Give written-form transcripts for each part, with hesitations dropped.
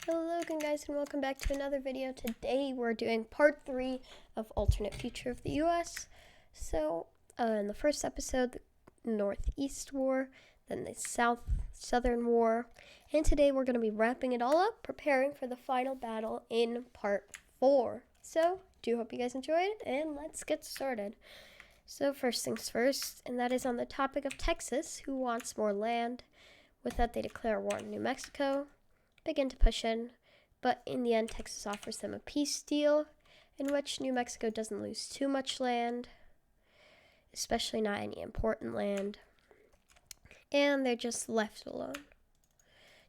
Hello again guys, and welcome back to another video. Today we're doing part 3 of Alternate Future of the US. So in the first episode, the Northeast War, then the Southern War, and today we're going to be wrapping it all up, preparing for the final battle in part 4. So do hope you guys enjoyed it, and let's get started. So first things first, and that is on the topic of Texas, who wants more land. With that, they declare war on New Mexico, begin to push in, but in the end, Texas offers them a peace deal in which New Mexico doesn't lose too much land, especially not any important land, and they're just left alone.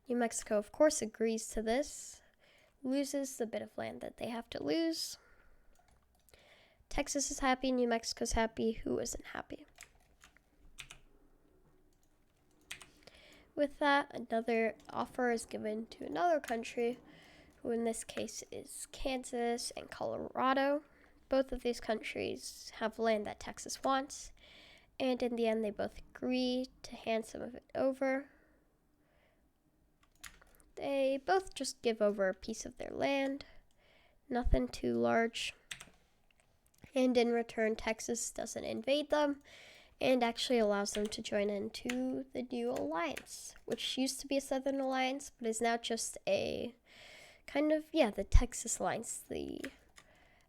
New Mexico, of course, agrees to this, loses the bit of land that they have to lose. Texas is happy, New Mexico's happy. Who isn't happy? With that, another offer is given to another country, who in this case is Kansas and Colorado. Both of these countries have land that Texas wants, and in the end they both agree to hand some of it over. They both just give over a piece of their land, nothing too large, and in return Texas doesn't invade them, and actually allows them to join into the new alliance, which used to be a Southern Alliance, but is now just a kind of, the Texas Alliance. I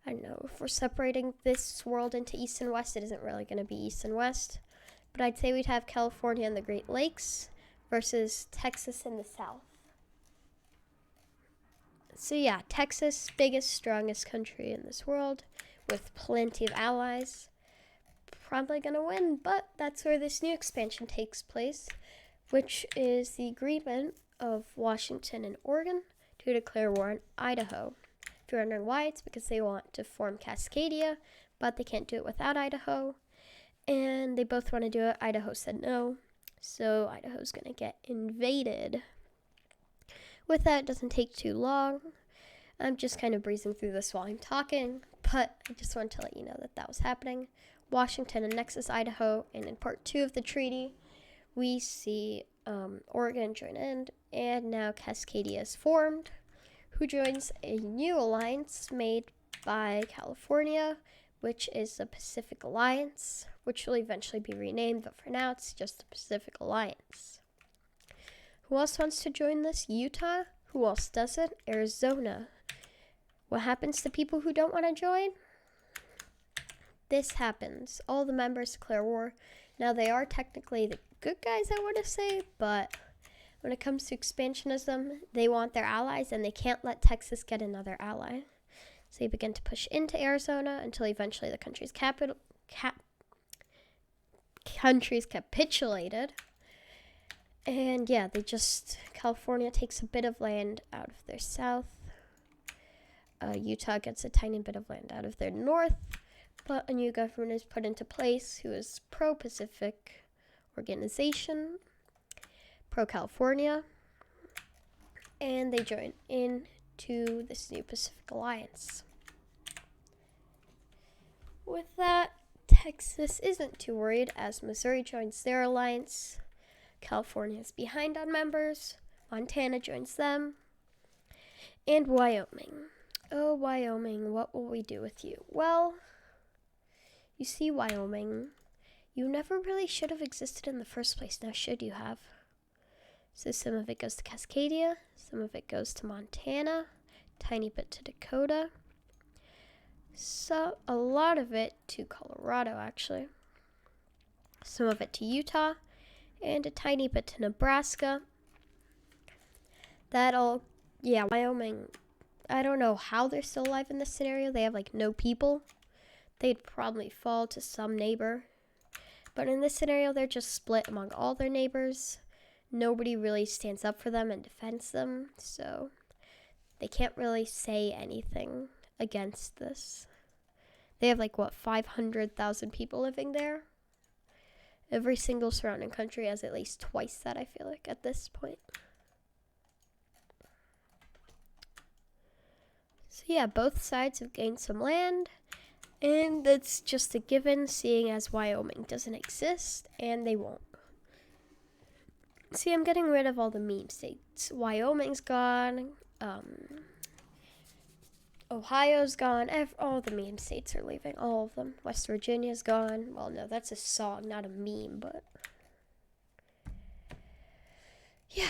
don't know, if we're separating this world into East and West, it isn't really going to be East and West, but I'd say we'd have California and the Great Lakes versus Texas and the South. So yeah, Texas, biggest, strongest country in this world, with plenty of allies. Probably gonna win, but that's where this new expansion takes place, which is the agreement of Washington and Oregon to declare war on Idaho. If you're wondering why, it's because they want to form Cascadia, but they can't do it without Idaho, and they both want to do it. Idaho said no, so Idaho's gonna get invaded. With that, it doesn't take too long. I'm just kind of breezing through this while I'm talking, but I just wanted to let you know that that was happening. Washington annexes Idaho, and in part 2 of the treaty, we see Oregon join in, and now Cascadia is formed, who joins a new alliance made by California, which is the Pacific Alliance, which will eventually be renamed, but for now it's just the Pacific Alliance. Who else wants to join this? Utah. Who else doesn't? Arizona. What happens to people who don't want to join? This happens. All the members declare war. Now, they are technically the good guys, I want to say, but when it comes to expansionism, they want their allies, and they can't let Texas get another ally. So they begin to push into Arizona until eventually the country's capitulated. And yeah, California takes a bit of land out of their south. Utah gets a tiny bit of land out of their north. But a new government is put into place who is pro-Pacific organization, pro-California, and they join into this new Pacific Alliance. With that, Texas isn't too worried as Missouri joins their alliance. California is behind on members. Montana joins them. And Wyoming. Oh, Wyoming, what will we do with you? Well, you see, Wyoming, you never really should have existed in the first place. Now, should you have? So some of it goes to Cascadia, some of it goes to Montana, tiny bit to Dakota. So a lot of it to Colorado, actually. Some of it to Utah, and a tiny bit to Nebraska. Wyoming, I don't know how they're still alive in this scenario. They have no people. They'd probably fall to some neighbor. But in this scenario, they're just split among all their neighbors. Nobody really stands up for them and defends them, so they can't really say anything against this. They have 500,000 people living there. Every single surrounding country has at least twice that, I feel like, at this point. So yeah, both sides have gained some land. And that's just a given, seeing as Wyoming doesn't exist, and they won't. See, I'm getting rid of all the meme states. Wyoming's gone, Ohio's gone. All the meme states are leaving. All of them. West Virginia's gone. Well, no, that's a song, not a meme, but yeah.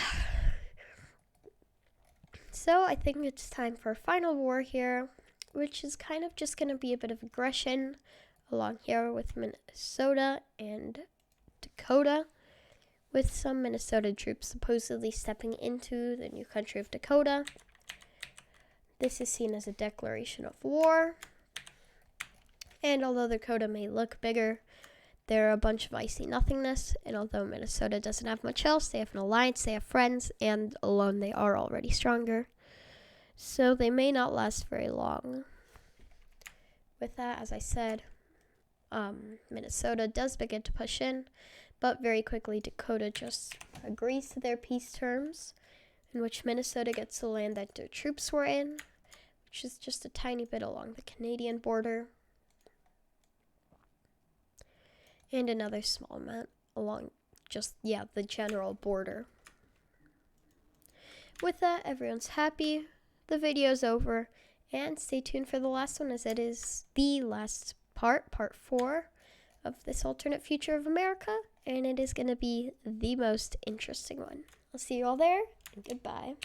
So I think it's time for a final war here, which is kind of just going to be a bit of aggression along here with Minnesota and Dakota, with some Minnesota troops supposedly stepping into the new country of Dakota. This is seen as a declaration of war. And although Dakota may look bigger, they're a bunch of icy nothingness. And although Minnesota doesn't have much else, they have an alliance, they have friends, and alone they are already stronger. So they may not last very long. With that, as I said, Minnesota does begin to push in, but very quickly Dakota just agrees to their peace terms, in which Minnesota gets the land that their troops were in, which is just a tiny bit along the Canadian border, and another small amount along the general border. With that, everyone's happy, the video's over, and stay tuned for the last one, as it is the last part 4 of this alternate future of America, and it is going to be the most interesting one. I'll see you all there, and goodbye.